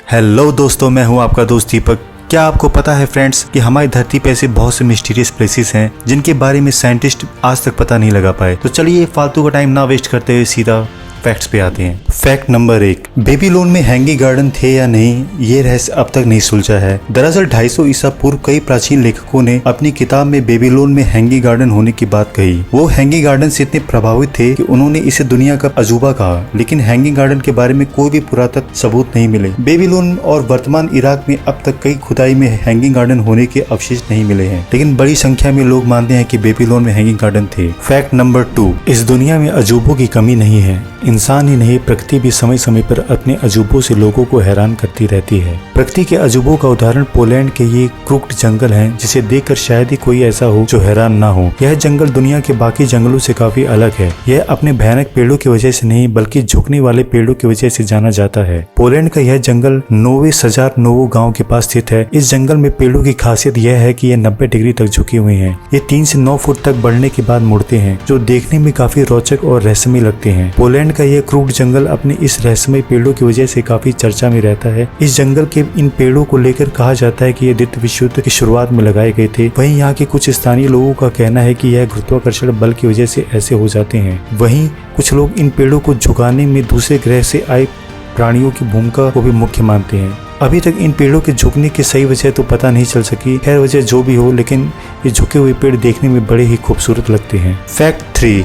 Hello दोस्तों, मैं हूं आपका दोस्त दीपक। क्या आपको पता है फ्रेंड्स कि हमारी धरती पे ऐसे बहुत से मिस्टीरियस प्लेसेस हैं जिनके बारे में साइंटिस्ट आज तक पता नहीं लगा पाए। तो चलिए फालतू का टाइम ना वेस्ट करते हुए सीधा फैक्ट्स पे आते हैं। फैक्ट नंबर 1, बेबीलोन में हैंगिंग गार्डन थे या नहीं, ये रहस्य अब तक नहीं सुलझा है। दरअसल 250 ईसा पूर्व कई प्राचीन लेखकों ने अपनी किताब में बेबीलोन में हैंगिंग गार्डन होने की बात कही। वो हैंगिंग गार्डन से इतने प्रभावित थे कि उन्होंने इसे दुनिया का अजूबा कहा, लेकिन हैंगिंग गार्डन के बारे में कोई भी पुरातत्व सबूत नहीं मिले। बेबीलोन और वर्तमान इराक में अब तक कई खुदाई में हैंगिंग गार्डन होने के अवशेष नहीं मिले हैं, लेकिन बड़ी संख्या में लोग मानते हैं कि बेबीलोन में हैंगिंग गार्डन थे। फैक्ट नंबर 2, इस दुनिया में अजूबों की कमी नहीं है। इंसान ही नहीं, प्रकृति भी समय समय पर अपने अजूबों से लोगों को हैरान करती रहती है। प्रकृति के अजूबों का उदाहरण पोलैंड के ये क्रूक्ड जंगल हैं, जिसे देखकर शायद ही कोई ऐसा हो जो हैरान ना हो। यह जंगल दुनिया के बाकी जंगलों से काफी अलग है। यह अपने भयानक पेड़ों की वजह से नहीं, बल्कि झुकने वाले पेड़ों की वजह से जाना जाता है। पोलैंड का यह जंगल नोवे सजार नोवो गाँव के पास स्थित है। इस जंगल में पेड़ों की खासियत यह है कि यह 90 डिग्री तक झुके हुए हैं। ये 3 से 9 फुट तक बढ़ने के बाद मुड़ते हैं, जो देखने में काफी रोचक और रहस्यमय लगते हैं। पोलैंड का यह क्रूक्ड जंगल अपने इस रहस्यमय पेड़ों की वजह से काफी चर्चा में रहता है। इस जंगल के इन पेड़ों को लेकर कहा जाता है कि ये द्वितीय विश्व युद्ध की शुरुआत में लगाए गए थे। वहीं यहाँ के कुछ स्थानीय लोगों का कहना है कि यह गुरुत्वाकर्षण बल की वजह से ऐसे हो जाते हैं। वहीं कुछ लोग इन पेड़ों को झुकाने में दूसरे ग्रह से आए प्राणियों की भूमिका को भी मुख्य मानते हैं। अभी तक इन पेड़ों के झुकने की सही वजह तो पता नहीं चल सकी। खैर, वजह जो भी हो, लेकिन ये झुके हुए पेड़ देखने में बड़े ही खूबसूरत लगते हैं। फैक्ट 3,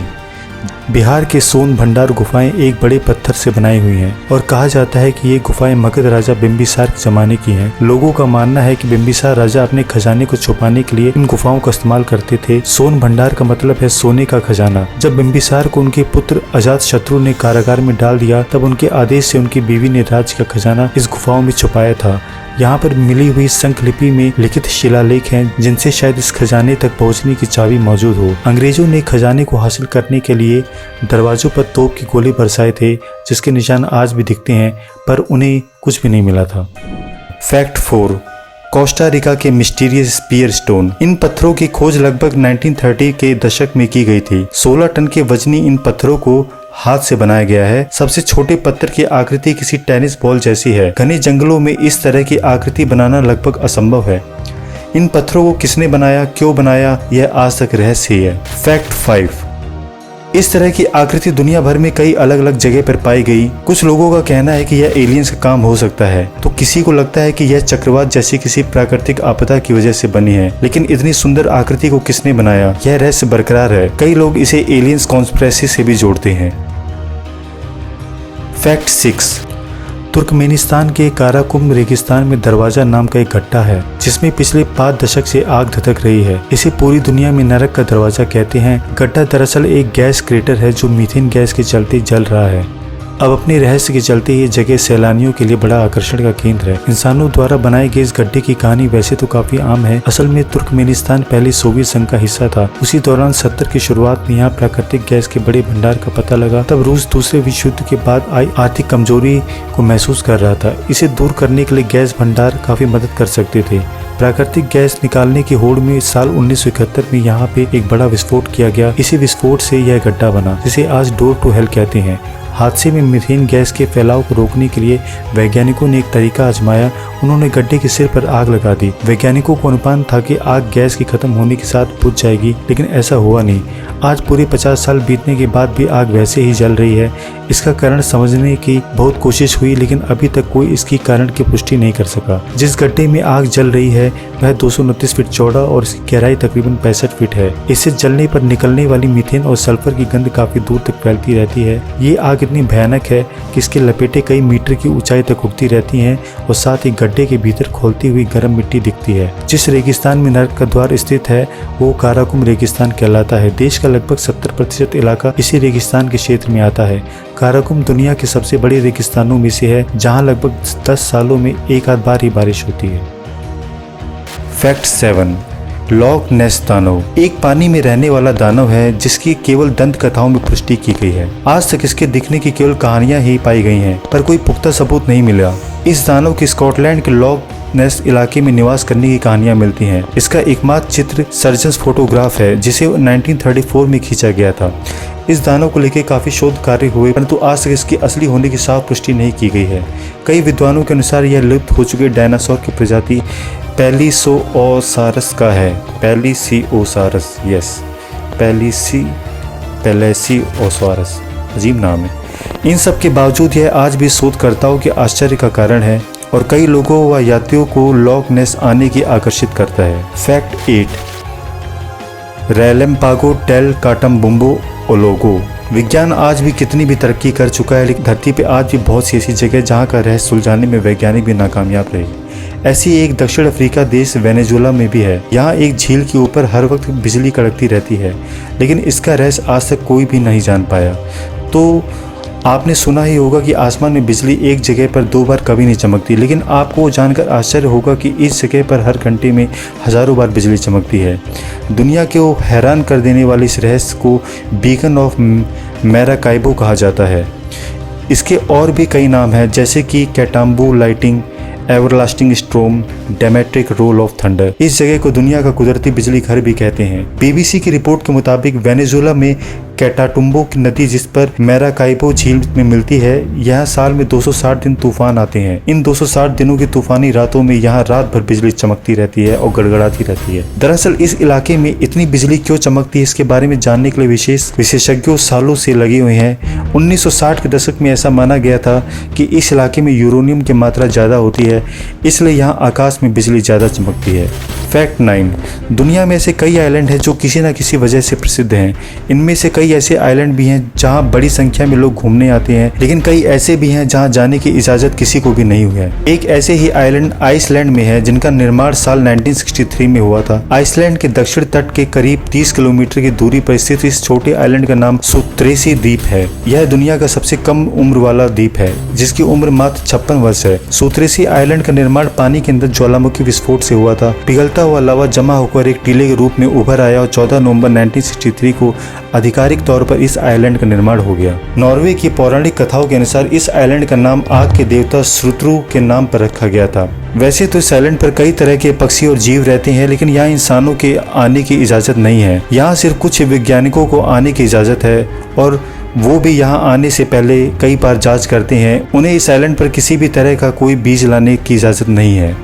बिहार के सोन भंडार गुफाएं एक बड़े पत्थर से बनाई हुई हैं और कहा जाता है कि ये गुफाएं मगध राजा बिंबिसार के जमाने की हैं। लोगों का मानना है कि बिंबिसार राजा अपने खजाने को छुपाने के लिए इन गुफाओं का इस्तेमाल करते थे। सोन भंडार का मतलब है सोने का खजाना। जब बिंबिसार को उनके पुत्र अजातशत्रु ने कारागार में डाल दिया, तब उनके आदेश से उनकी बीवी ने राज्य का खजाना इस गुफाओं में छुपाया था। यहाँ पर मिली हुई संखलिपि में लिखित शिलालेख हैं, जिनसे शायद इस खजाने तक पहुँचने की चाबी मौजूद हो। अंग्रेजों ने खजाने को हासिल करने के लिए दरवाजों पर तोप की गोले बरसाए थे, जिसके निशान आज भी दिखते हैं, पर उन्हें कुछ भी नहीं मिला था। फैक्ट 4, कोस्टा रिका के मिस्टीरियस स्पीयर स्टोन। इन पत्थरों की खोज लगभग 1930 के दशक में की गई थी। 16 टन के वजनी इन पत्थरों को हाथ से बनाया गया है। सबसे छोटे पत्थर की आकृति किसी टेनिस बॉल जैसी है। घने जंगलों में इस तरह की आकृति बनाना लगभग असंभव है। इन पत्थरों को किसने बनाया, क्यों बनाया, यह आज तक रहस्य है। फैक्ट 5, इस तरह की आकृति दुनिया भर में कई अलग अलग जगह पर पाई गई। कुछ लोगों का कहना है कि यह एलियंस का काम हो सकता है, तो किसी को लगता है कि यह चक्रवात जैसी किसी प्राकृतिक आपदा की वजह से बनी है। लेकिन इतनी सुंदर आकृति को किसने बनाया, यह रहस्य बरकरार है। कई लोग इसे एलियंस कॉन्स्पिरेसी से भी जोड़ते हैं। फैक्ट 6, तुर्कमेनिस्तान के काराकुम रेगिस्तान में दरवाजा नाम का एक गड्ढा है, जिसमें पिछले 5 दशक से आग धधक रही है। इसे पूरी दुनिया में नरक का दरवाजा कहते हैं। गड्ढा दरअसल एक गैस क्रेटर है जो मीथेन गैस के चलते जल रहा है। अब अपने रहस्य के चलते ये जगह सैलानियों के लिए बड़ा आकर्षण का केंद्र है। इंसानों द्वारा बनाए गए इस गड्ढे की कहानी वैसे तो काफी आम है। असल में तुर्कमेनिस्तान पहले सोवियत संघ का हिस्सा था। उसी दौरान 70 की शुरुआत में यहाँ प्राकृतिक गैस के बड़े भंडार का पता लगा। तब रूस दूसरे विश्व युद्ध के बाद आई आर्थिक कमजोरी को महसूस कर रहा था। इसे दूर करने के लिए गैस भंडार काफी मदद कर सकते थे। प्राकृतिक गैस निकालने की होड़ में साल 1971 में यहाँ पे एक बड़ा विस्फोट किया गया। इसी विस्फोट से यह गड्ढा बना, जिसे आज डोर टू हेल कहते हैं। हादसे में मीथेन गैस के फैलाव को रोकने के लिए वैज्ञानिकों ने एक तरीका आजमाया। उन्होंने गड्ढे के सिर पर आग लगा दी। वैज्ञानिकों को अनुमान था कि आग गैस के खत्म होने के साथ बुझ जाएगी, लेकिन ऐसा हुआ नहीं। आज पूरे 50 साल बीतने के बाद भी आग वैसे ही जल रही है। इसका कारण समझने की बहुत कोशिश हुई, लेकिन अभी तक कोई इसकी कारण की पुष्टि नहीं कर सका। जिस गड्ढे में आग जल रही है वह 229 फीट चौड़ा और इसकी गहराई तकरीबन 65 फीट है। इससे जलने पर निकलने वाली मीथेन और सल्फर की गंध काफी दूर तक फैलती रहती है। ये आग इतनी भयानक है कि इसके लपेटे कई मीटर की ऊंचाई तक उठती रहती हैं और साथ ही गड्ढे के भीतर खोलती हुई गर्म मिट्टी दिखती है। जिस रेगिस्तान में नरक का द्वार स्थित है वो काराकुम रेगिस्तान कहलाता है। देश का लगभग 70% इलाका इसी रेगिस्तान के क्षेत्र में आता है। काराकुम दुनिया के सबसे बड़े रेगिस्तानों में से है, जहाँ लगभग 10 सालों में एक आध बार ही बारिश होती है। फैक्ट 7, लॉक नेस दानव एक पानी में रहने वाला दानव है, जिसकी केवल दंत कथाओं में पुष्टि की गई है। आज तक इसके दिखने की केवल कहानियां ही पाई गई हैं, पर कोई पुख्ता सबूत नहीं मिला। इस दानव की स्कॉटलैंड के लॉक नेस इलाके में निवास करने की कहानियां मिलती हैं। इसका एकमात्र चित्र सर्जन्स फोटोग्राफ है जिसे 1934 में खींचा गया था। इस दानव को लेकर काफी शोध कार्य हुए, परंतु आज तक इसकी असली होने की साफ पुष्टि नहीं की गई है। कई विद्वानों के अनुसार यह लुप्त हो चुके डायनासोर की प्रजाति पैलिसिओसारस का है। पैलिसिओसारस, यस, पैलिसिओसारस, अजीब नाम है। इन सब के बावजूद यह आज भी शोधकर्ताओं के आश्चर्य का कारण है और कई लोगों व यात्रियों को लॉक नेस आने की आकर्षित करता है। फैक्ट 8, रेलेम्पागो टेल काटमबुम्बो ओलोगो। विज्ञान आज भी कितनी भी तरक्की कर चुका है, लेकिन धरती पे आज भी बहुत सी ऐसी जगह जहाँ का रहस्य सुलझाने में वैज्ञानिक भी नाकामयाब रहे। ऐसी एक दक्षिण अफ्रीका देश वेनेजुएला में भी है। यहाँ एक झील के ऊपर हर वक्त बिजली कड़कती रहती है, लेकिन इसका रहस्य आज तक कोई भी नहीं जान पाया। तो आपने सुना ही होगा कि आसमान में बिजली एक जगह पर 2 बार कभी नहीं चमकती, लेकिन आपको जानकर आश्चर्य होगा कि इस जगह पर हर घंटे में हज़ारों बार बिजली चमकती है। दुनिया के वो हैरान कर देने वाले इस रहस्य को बीकन ऑफ मैराकाइबो कहा जाता है। इसके और भी कई नाम हैं, जैसे कि कैटाम्बू लाइटिंग, एवरलास्टिंग स्ट्रोम, डेमेट्रिक रोल ऑफ थंडर। इस जगह को दुनिया का कुदरती बिजली घर भी कहते हैं। बीबीसी की रिपोर्ट के मुताबिक वेनेजुएला में कैटाटुम्बो की नदी जिस पर मैराकाइबो झील में मिलती है, यहाँ साल में 260 दिन तूफान आते हैं। इन 260 दिनों की तूफानी रातों में यहाँ रात भर बिजली चमकती रहती है और गड़गड़ाती रहती है। दरअसल इस इलाके में इतनी बिजली क्यों चमकती है, इसके बारे में जानने के लिए विशेषज्ञों सालों से लगे हुए हैं। 1960 के दशक में ऐसा माना गया था कि इस इलाके में यूरेनियम की मात्रा ज़्यादा होती है, इसलिए यहाँ आकाश में बिजली ज़्यादा चमकती है। फैक्ट 9, दुनिया में ऐसे कई आइलैंड हैं जो किसी न किसी वजह से प्रसिद्ध हैं। इनमें से कई ऐसे आइलैंड भी हैं जहां बड़ी संख्या में लोग घूमने आते हैं, लेकिन कई ऐसे भी हैं जहां जाने की इजाज़त किसी को भी नहीं हुई है। एक ऐसे ही आइलैंड आइसलैंड में है, जिनका निर्माण साल 1963 में हुआ था। आइसलैंड के दक्षिण तट के करीब 30 किलोमीटर की दूरी पर स्थित इस छोटे आइलैंड का नाम सुत्रेसी द्वीप है। यह दुनिया का सबसे कम उम्र वाला द्वीप है, जिसकी उम्र मात्र 56 वर्ष है। सुत्रेसी आइलैंड का निर्माण पानी के अंदर ज्वालामुखी विस्फोट से हुआ था। पिघलता हुआ लावा जमा होकर एक टीले के रूप में उभर आया और 14 नवंबर 1963 को आधिकारिक तौर पर इस आइलैंड का निर्माण हो गया। नॉर्वे की पौराणिक कथाओं के अनुसार इस आइलैंड का नाम आग के देवता श्रुत्रु के नाम पर रखा गया था। वैसे तो इस आइलैंड पर कई तरह के पक्षी और जीव रहते हैं, लेकिन यहाँ इंसानों के आने की इजाजत नहीं है। यहाँ सिर्फ कुछ वैज्ञानिकों को आने की इजाजत है और वो भी यहाँ आने से पहले कई बार जांच करते हैं। उन्हें इस आइलैंड पर किसी भी तरह का कोई बीज लाने की इजाजत नहीं है।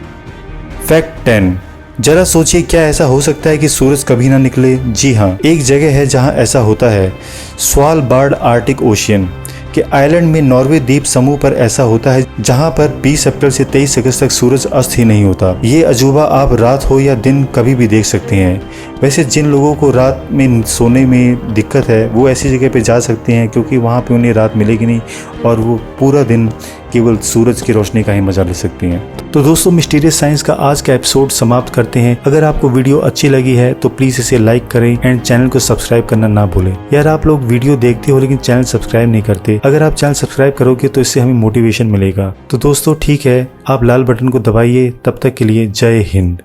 फैक्ट 10, जरा सोचिए, क्या ऐसा हो सकता है कि सूरज कभी ना निकले? जी हाँ, एक जगह है जहाँ ऐसा होता है। स्वालबार्ड आर्टिक ओशियन के आइलैंड में नॉर्वे द्वीप समूह पर ऐसा होता है, जहां पर 20 अप्रैल से 23 अगस्त तक सूरज अस्त ही नहीं होता। ये अजूबा आप रात हो या दिन कभी भी देख सकते हैं। वैसे जिन लोगों को रात में सोने में दिक्कत है, वो ऐसी जगह पे जा सकते हैं, क्योंकि वहाँ पे उन्हें रात मिलेगी नहीं और वो पूरा दिन केवल सूरज की रोशनी का ही मजा ले सकती हैं। तो दोस्तों, मिस्टीरियस साइंस का आज का एपिसोड समाप्त करते हैं। अगर आपको वीडियो अच्छी लगी है तो प्लीज इसे लाइक करें एंड चैनल को सब्सक्राइब करना ना भूलें। यार, आप लोग वीडियो देखते हो लेकिन चैनल सब्सक्राइब नहीं करते। अगर आप चैनल सब्सक्राइब करोगे तो इससे हमें मोटिवेशन मिलेगा। तो दोस्तों ठीक है, आप लाल बटन को दबाइए। तब तक के लिए जय हिंद।